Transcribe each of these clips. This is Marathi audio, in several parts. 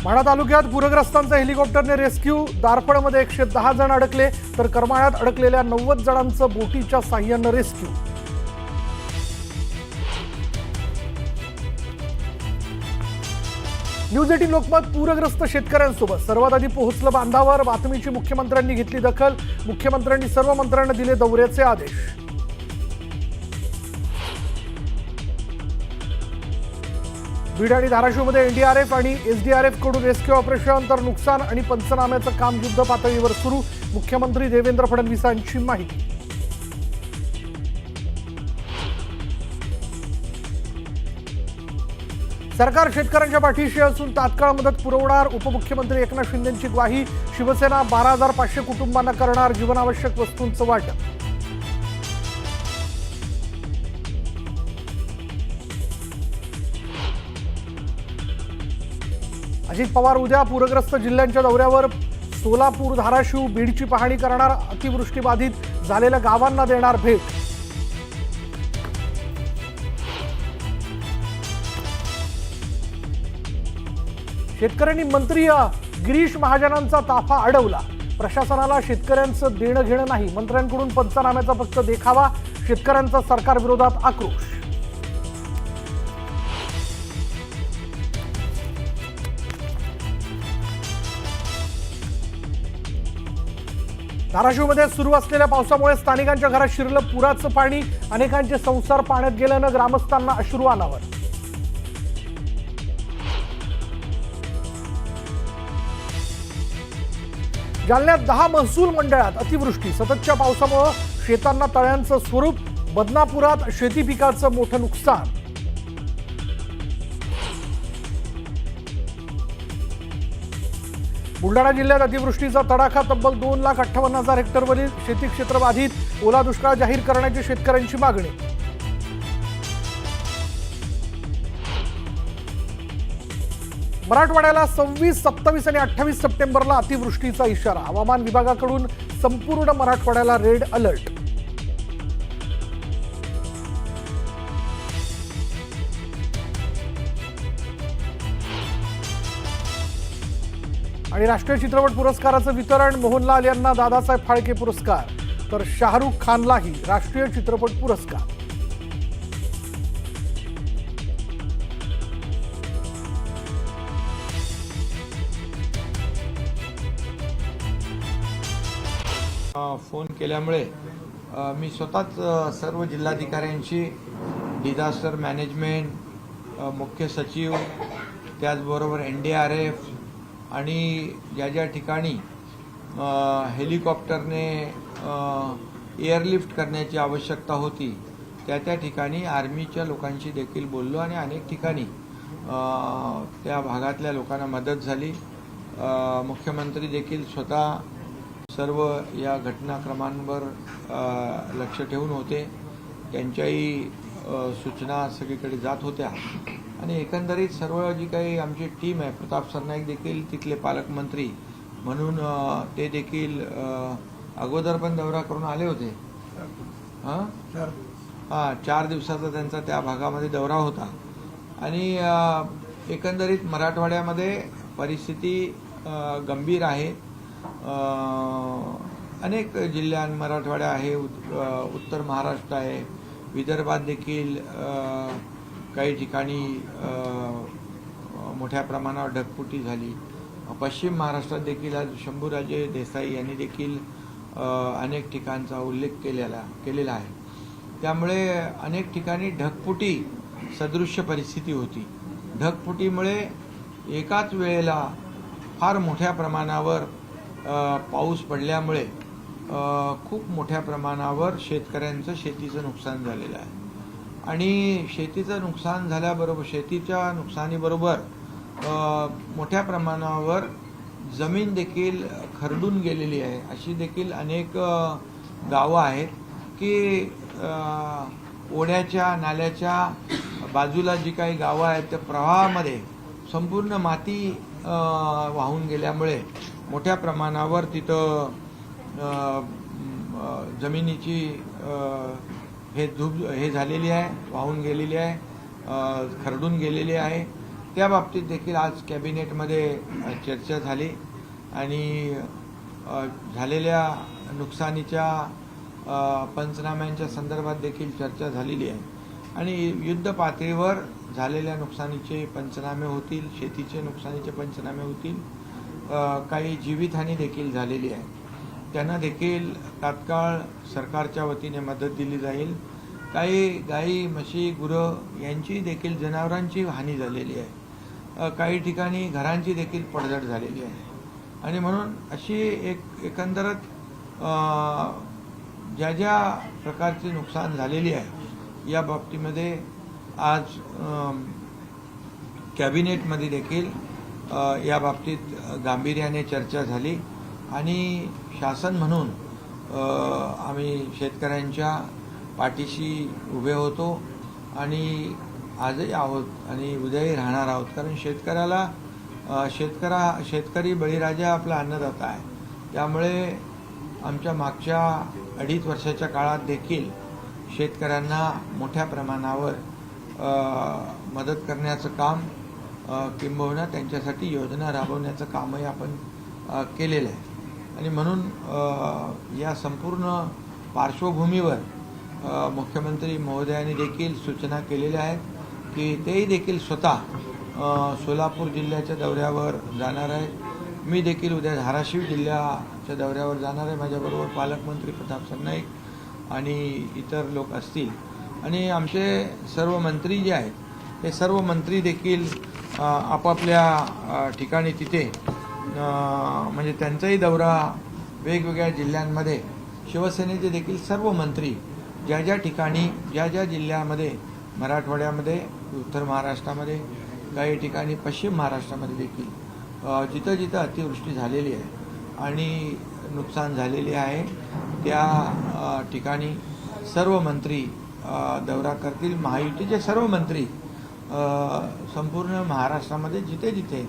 माढा तालुक्यात पूरग्रस्तांचा हेलिकॉप्टरने रेस्क्यू। दारफळमध्ये 110 जण अडकले तर करमाळ्यात अडकलेल्या 90 जणांचं बोटीच्या साह्यानं रेस्क्यू। न्यूज 18 लोकमत पूरग्रस्त शेतकऱ्यांसोबत सर्वात आधी पोहोचलं बांधावर। बातमीची मुख्यमंत्र्यांनी घेतली दखल। मुख्यमंत्र्यांनी सर्व मंत्र्यांना दिले दौऱ्याचे आदेश। बीड आणि धाराशिवमध्ये एनडीआरएफ आणि एसडीआरएफ कडून रेस्क्यू ऑपरेशन तर नुकसान आणि पंचनाम्याचं काम युद्ध पातळीवर सुरू। मुख्यमंत्री देवेंद्र फडणवीसांची माहिती। सरकार शेतकऱ्यांच्या पाठीशी असून तात्काळ मदत पुरवणार। उपमुख्यमंत्री एकनाथ शिंदेंची ग्वाही। शिवसेना 12,500 कुटुंबांना करणार जीवनावश्यक वस्तूंचं वाटप। अजित पवार उद्या पूरग्रस्त जिल्ह्यांच्या दौऱ्यावर। सोलापूर, धाराशिव, बीडची पाहणी करणार। अतिवृष्टीबाधित झालेल्या गावांना देणार भेट। शेतकऱ्यांनी मंत्री गिरीश महाजनांचा ताफा अडवला। प्रशासनाला शेतकऱ्यांचं देणं घेणं नाही, मंत्र्यांकडून पंचनाम्याचा फक्त देखावा। शेतकऱ्यांचा सरकार विरोधात आक्रोश। धाराशिवमध्ये सुरू असलेल्या पावसामुळे स्थानिकांच्या घरात शिरलं पुराचं पाणी। अनेकांचे संसार पाण्यात गेल्यानं ग्रामस्थांना अश्रू अनावर। जालन्यात 10 महसूल मंडळात अतिवृष्टी। सततच्या पावसामुळे शेतांना तळ्यांचं स्वरूप। बदनापुरात शेती पिकाचं मोठं नुकसान। बुलढाणा जिल्ह्यात अतिवृष्टीचा तडाखा। तब्बल 2,58,000 हेक्टरवरील शेती क्षेत्र बाधित। ओला दुष्काळ जाहीर करण्याची शेतकऱ्यांची मागणी। मराठवाड्याला 26, 27 आणि 28 सप्टेंबरला अतिवृष्टीचा इशारा। हवामान विभागाकडून संपूर्ण मराठवाड्याला रेड अलर्ट। आणि राष्ट्रीय चित्रपट पुरस्काराचं वितरण। मोहनलाल यांना दादासाहेब फाळके पुरस्कार तर शाहरुख खानलाही राष्ट्रीय चित्रपट पुरस्कार। फोन केल्यामुळे मी स्वतःच सर्व जिल्हाधिकाऱ्यांशी डिझास्टर मॅनेजमेंट, मुख्य सचिव, त्याचबरोबर एनडीआरएफ आणि ज्या ज्या ठिकाणी हेलिकॉप्टरने एअरलिफ्ट करण्याची आवश्यकता होती त्या ठिकाणी आर्मीच्या लोकांशी देखील बोललो आणि अनेक ठिकाणी त्या भागातल्या लोकांना मदत झाली। मुख्यमंत्री देखील स्वतः सर्व या घटनाक्रमांवर लक्ष ठेवून होते। त्यांच्याही सूचना सगळीकडे जात होत्या आणि एकंदरीत सर्व जी काही आमची टीम आहे, प्रताप सरनाईक देखील तिथले पालकमंत्री म्हणून ते देखील अगोदर पण दौरा करून आले होते। 4 दिवसाचा त्यांचा त्या भागामध्ये दौरा होता आणि एकंदरीत मराठवाड्यामध्ये परिस्थिती गंभीर आहे। अनेक जिल्ह्यां मराठवाडा आहे, उत्तर महाराष्ट्र आहे, विदर्भात देखील काही ठिकाणी मोठ्या प्रमाणावर ढगफुटी झाली। पश्चिम महाराष्ट्रात देखील आज शंभूराजे देसाई यांनी देखील अनेक ठिकाणचा उल्लेख केलेला आहे। त्यामुळे अनेक ठिकाणी ढगफुटी सदृश्य परिस्थिती होती। ढगफुटीमुळे एकाच वेळेला फार मोठ्या प्रमाणावर पाऊस पडल्यामुळे खूप मोठ्या प्रमाणावर शेतकऱ्यांचं शेतीचं नुकसान झालेलं आहे आणि शेतीचं नुकसान झाल्याबरोबर शेतीच्या नुकसानीबरोबर मोठ्या प्रमाणावर जमीन देखील खरडून गेलेली आहे। अशी देखील अनेक गावं आहेत की ओढ्याच्या नाल्याच्या बाजूला जी काही गावं आहेत त्या प्रवाहामध्ये संपूर्ण माती वाहून गेल्यामुळे मोठ्या प्रमाणावर तिथं जमिनीची हे झालेली आहे, वाहून गेलेली आहे, खरडून गेलेली आहे त्या बाबतीत देखील आज कॅबिनेटमध्ये चर्चा झाली आणि झालेल्या नुकसानीच्या पंचनाम्यांच्या संदर्भात देखील चर्चा झालेली आहे आणि युद्ध पातळीवर झालेल्या नुकसानीचे पंचनामे होतील, शेतीचे नुकसानीचे पंचनामे होतील, काही जीवितहानी देखील झालेली आहे, त्यांना देखील तात्काळ सरकारच्या वतीने मदत दिली जाईल. काही गाई, म्हशी, गुरं यांची देखील जनावरांची हानी झालेली आहे, काही ठिकाणी घरांची देखील पडझड झालेली आहे आणि म्हणून अशी एकंदरच ज्या ज्या प्रकारची नुकसान झालेली आहे या बाबतीमध्ये आज कॅबिनेटमध्ये देखील या बाबतीत गांभीर्याने चर्चा झाली आणि शासन म्हणून आम्ही शेतकऱ्यांच्या पाठीशी उभे होतो आणि आजही आहोत आणि उद्याही राहणार आहोत. कारण शेतकरी बळीराजा आपला अन्नदाता आहे. त्यामुळे आमच्या मागच्या 2.5 वर्षाच्या काळात देखील शेतकऱ्यांना मोठ्या प्रमाणावर मदत करण्याचं काम किंबहुना त्यांच्यासाठी योजना राबवण्याचं कामही आपण केलेलं आहे आणि म्हणून या संपूर्ण पार्श्वभूमीवर मुख्यमंत्री महोदयांनी देखील सूचना केलेल्या आहेत की तेही देखील स्वतः सोलापूर जिल्ह्याच्या दौऱ्यावर जाणार आहेत. मी देखील उद्या धाराशिव जिल्ह्याच्या दौऱ्यावर जाणार आहे. माझ्याबरोबर पालकमंत्री प्रताप सरनाईक आणि इतर लोक असतील आणि आमचे सर्व मंत्री जे आहेत ते सर्व मंत्री देखील आपापल्या ठिकाणी तिथे म्हणजे त्यांचाही दौरा वेगवेगळ्या जिल्ह्यांमध्ये शिवसेनेचे देखील सर्व मंत्री ज्या ज्या ठिकाणी ज्या ज्या जिल्ह्यामध्ये मराठवाड्यामध्ये, उत्तर महाराष्ट्रामध्ये, काही ठिकाणी पश्चिम महाराष्ट्रामध्ये देखील जिथं जिथं अतिवृष्टी झालेली आहे आणि नुकसान झालेले आहे त्या ठिकाणी सर्व मंत्री दौरा करतील. महायुतीचे सर्व मंत्री संपूर्ण महाराष्ट्रामध्ये जिथे जिथे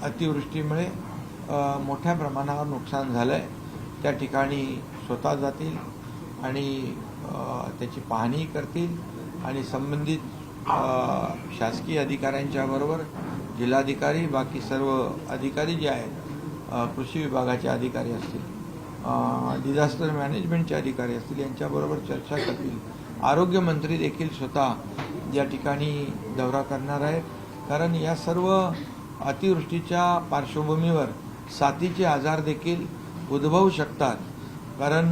अतिवृष्टीमुळे मोठ्या प्रमाणावर नुकसान झालं आहे त्या ठिकाणी स्वतः जातील आणि त्याची पाहणी करतील आणि संबंधित शासकीय अधिकाऱ्यांच्या बरोबर जिल्हाधिकारी, बाकी सर्व अधिकारी जे आहेत, कृषी विभागाचे अधिकारी असतील, डिझास्टर मॅनेजमेंटचे अधिकारी असतील, यांच्याबरोबर चर्चा करतील. आरोग्यमंत्री देखील स्वतः या ठिकाणी दौरा करणार आहेत. कारण या सर्व अतिवृष्टीच्या पार्श्वभूमीवर साथीचे आजार देखील उद्भवू शकतात. कारण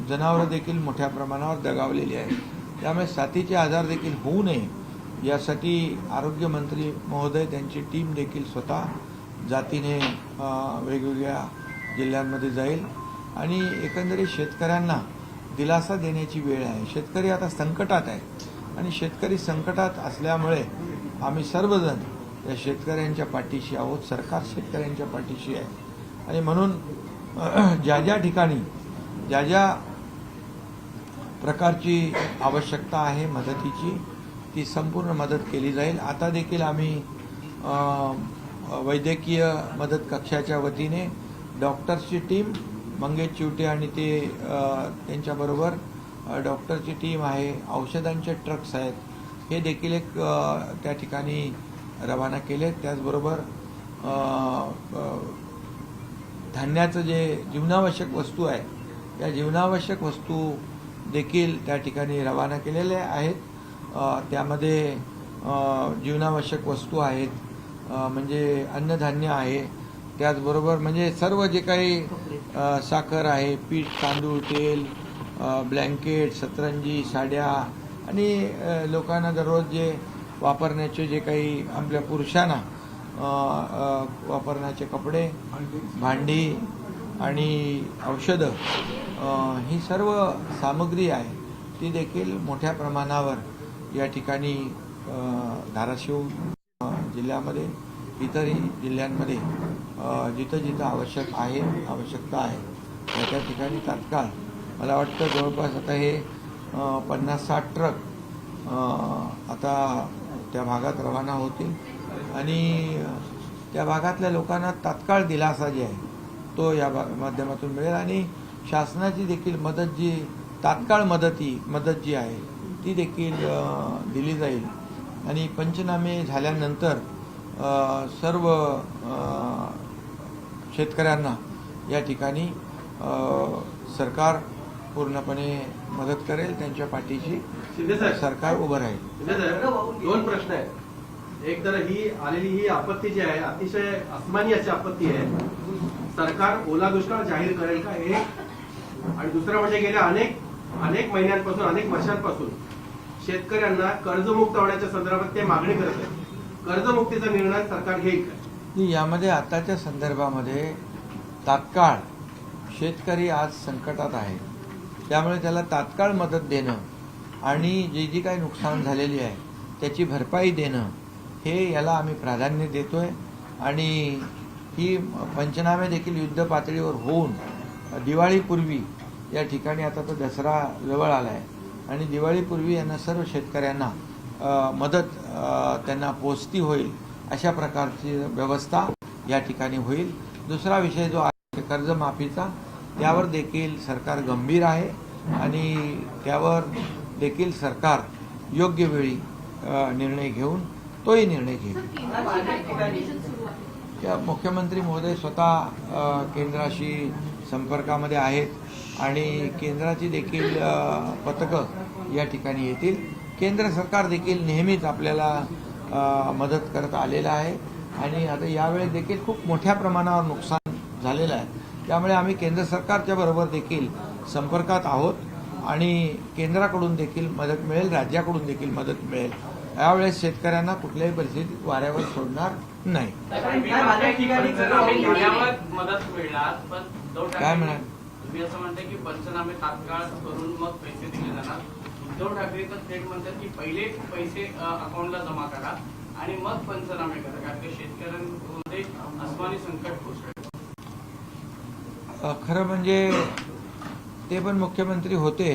जनावरं देखील मोठ्या प्रमाणावर दगावलेली आहेत. त्यामुळे साथीचे आजार देखील होऊ नये यासाठी आरोग्यमंत्री महोदय त्यांची टीम देखील स्वतः जातीने वेगवेगळ्या जिल्ह्यांमध्ये जाईल आणि एकंदरीत शेतकऱ्यांना दिलासा देण्याची वेळ आहे. शेतकरी आता संकटात आहे आणि शेतकरी संकटात असल्यामुळे आम्ही सर्वजण या शेतकऱ्यांच्या पाठीशी आहोत. सरकार शेतकऱ्यांच्या पाठीशी आहे आणि म्हणून ज्या ज्या ठिकाणी ज्या ज्या प्रकारची आवश्यकता आहे मदतीची ती संपूर्ण मदत केली जाईल. आता देखील आम्ही वैद्यकीय मदत कक्षाच्या वतीने डॉक्टर्सची टीम, मंगेश चिवटे आणि ते त्यांच्याबरोबर डॉक्टरची टीम आहे, औषधांचे ट्रक्स आहेत, हे देखील एक त्या ठिकाणी रवाना केले. त्याचबरोबर धान्याचं जे जीवनावश्यक वस्तू आहे या जीवनावश्यक वस्तू देखील त्या ठिकाणी रवाना केलेल्या आहेत. त्यामध्ये जीवनावश्यक वस्तू आहेत म्हणजे अन्नधान्य आहे, त्याचबरोबर म्हणजे सर्व जे काही साखर आहे, पीठ, तांदूळ, तेल, ब्लँकेट, सतरंजी, साड्या आणि लोकांना दररोज जे वापरण्याचे जे काही आपल्या पुरुषांना वापरण्याचे कपडे, भांडी आणि औषधं, ही सर्व सामग्री आहे ती देखील मोठ्या प्रमाणावर या ठिकाणी धाराशिव जिल्ह्यामध्ये, इतरही जिल्ह्यांमध्ये जिथं जिथं आवश्यकता आहे त्या ठिकाणी तात्काळ मला वाटतं जवळपास आता हे 50-60 ट्रक आता त्या भागात रवाना होतील आणि त्या भागातल्या लोकांना तात्काळ दिलासा जे आहे तो या माध्यमातून मिळेल आणि शासनाची देखील मदत जी तात्काळ मदत जी आहे ती देखील दिली जाईल आणि पंचनामे झाल्यानंतर सर्व शेतकऱ्यांना या ठिकाणी सरकार पूर्णपणे मदत करेल, त्यांच्या पाठीशी सरकार उभं राहील. दोन प्रश्न आहेत. एक तर ही आलेली ही आपत्ती जी आहे अतिशय अस्मानी अशी आपत्ती आहे. सरकार ओला दुष्काळ जाहीर करेल का हे, आणि दुसरं म्हणजे गेल्या अनेक महिन्यांपासून अनेक वर्षांपासून शेतकऱ्यांना कर्जमुक्त होण्याच्या संदर्भात ते मागणी करत आहेत. कर्जमुक्तीचा निर्णय सरकार घेईल का? यामध्ये आताच्या संदर्भामध्ये तात्काळ शेतकरी आज संकटात आहे, त्यामुळे त्याला तात्काळ मदत देणं आणि जी काही नुकसान झालेली आहे त्याची भरपाई देणं हे याला आम्ही प्राधान्य देतोय. आणि ही पंचनामे देखील युद्ध पातळीवर होऊन दिवाळीपूर्वी या ठिकाणी, आता तर दसरा जवळ आला आहे आणि दिवाळीपूर्वी यांना सर्व शेतकऱ्यांना मदत त्यांना पोचती होईल अशा प्रकारची व्यवस्था या ठिकाणी होईल. दुसरा विषय जो आहे कर्जमाफीचा, त्यावर देखील सरकार गंभीर आहे आणि त्यावर देखील सरकार योग्य वेळी निर्णय घेऊन तोही निर्णय घेईल. मुख्यमंत्री महोदय स्वतः केंद्राशी संपर्कामध्ये आहेत आणि केंद्राची देखील पथकं या ठिकाणी येतील. केंद्र सरकार देखील नेहमीच आपल्याला मदत करत आलेलं आहे आणि आता यावेळी देखील खूप मोठ्या प्रमाणावर नुकसान झालेलं आहे, त्यामुळे आम्ही केंद्र सरकारच्या बरोबर देखील संपर्कात आहोत आणि केंद्राकडून देखील मदत मिळेल, राज्याकडून देखील मदत मिळेल. यावेळेस शेतकऱ्यांना कुठल्याही परिस्थितीत वाऱ्यावर सोडणार नाही. काय म्हणाल? तुम्ही असं म्हणताय की पंचनामे तात्काळ करून मग पैसे दिले जाणार. उद्धव ठाकरे तर थेट म्हणतात की पहिले पैसे अकाउंटला जमा करा आणि मग पंचनामे करा, कारण की शेतकऱ्यांमध्ये अस्मानी संकट कोसळलं. खरं म्हणजे ते पण मुख्यमंत्री होते,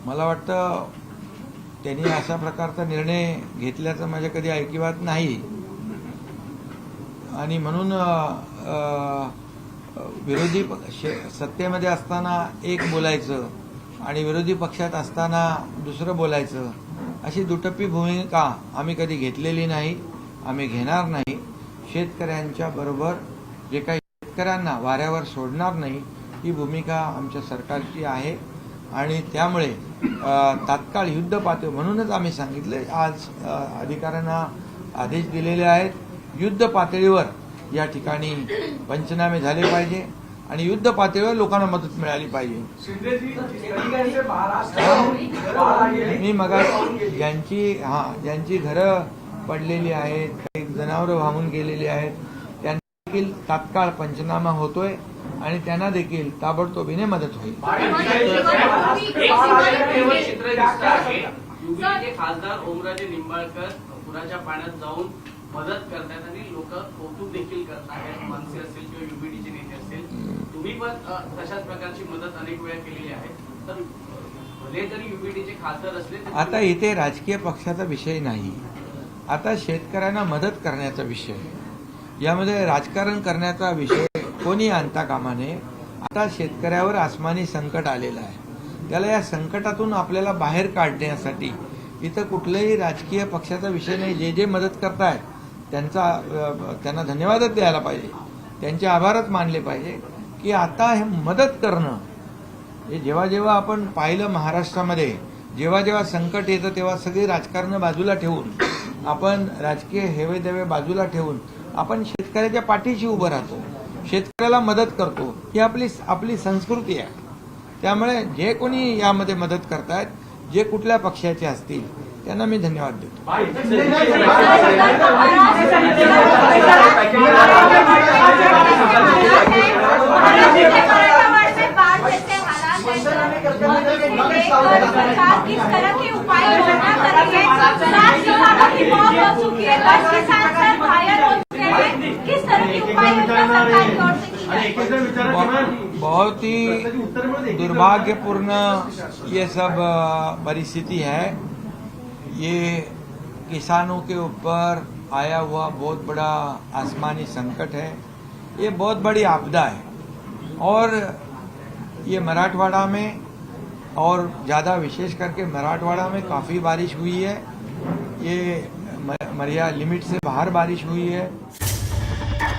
मला वाटतं त्यांनी अशा प्रकारचा निर्णय घेतल्याचं माझ्या कधी ऐकिवात नाही. आणि म्हणून विरोधी सत्तेमध्ये असताना एक बोलायचं आणि विरोधी पक्षात असताना दुसरं बोलायचं, अशी दुटप्पी भूमिका आम्ही कधी घेतलेली नाही, आम्ही घेणार नाही. शेतकऱ्यांच्या बरोबर जे काही शेतकऱ्यांना वाऱ्यावर सोडणार नाही ही भूमिका आमच्या सरकारची आहे आणि त्यामुळे तात्काळ युद्ध पातळी म्हणूनच आम्ही सांगितले, आज अधिकाऱ्यांना आदेश दिलेले आहेत, युद्ध पातळीवर या ठिकाणी पंचनामे झाले पाहिजे आणि युद्ध पातळीवर लोकांना मदत मिळाली पाहिजे. मी मग ज्यांची घरं पडलेली आहेत, काही जनावरं वाहून गेलेली आहेत, त्यांना देखील तात्काळ पंचनामा होतोय आणि त्यांना देखील ताबडतोबीने मदत होईल. खासदार ओमराजे निंबाळकर पुराच्या पाण्यात जाऊन मदत करतायत आणि लोक कौतुक देखील करत आहेत, मनसे असेल किंवा युबीडीचे नेते असेल. तुम्ही पण तशाच प्रकारची मदत अनेक वेळा केलेली आहे, तर भले तरी युबीडीचे खासदार असले. आता इथे राजकीय पक्षाचा विषय नाही, आता शेतकऱ्यांना मदत करण्याचा विषय, यामध्ये राजकारण करण्याचा विषय कोणी आणता कामा नये. आता शेतकऱ्यावर आसमानी संकट आलेलं आहे, त्याला या संकटातून आपल्याला बाहेर काढण्यासाठी इथं कुठल्याही राजकीय पक्षाचा विषय नाही. जे मदत करतायत त्यांना धन्यवादच द्यायला पाहिजे, त्यांचे आभारच मानले पाहिजे की आता हे मदत करणं हे जेव्हा आपण पाहिलं महाराष्ट्रामध्ये जेव्हा संकट येतं तेव्हा सगळी राजकारण बाजूला ठेवून आपण राजकीय हेवेदेवे बाजूला ठेवून आपण शेतकऱ्याच्या पाठीशी उभं राहतो, शेतकऱ्याला मदत करतो, ही आपली संस्कृती आहे. त्यामुळे जे कोणी यामध्ये मदत करतायत, जे कुठल्या पक्षाचे असतील त्यांना मी धन्यवाद देतो. बहुत ही दुर्भाग्यपूर्ण ये सब परिस्थिति है. ये किसानों के ऊपर आया हुआ बहुत बड़ा आसमानी संकट है, ये बहुत बड़ी आपदा है और ये मराठवाड़ा में और ज़्यादा विशेष करके मराठवाड़ा में काफ़ी बारिश हुई है ये मरिया लिमिट से बाहर बारिश हुई है।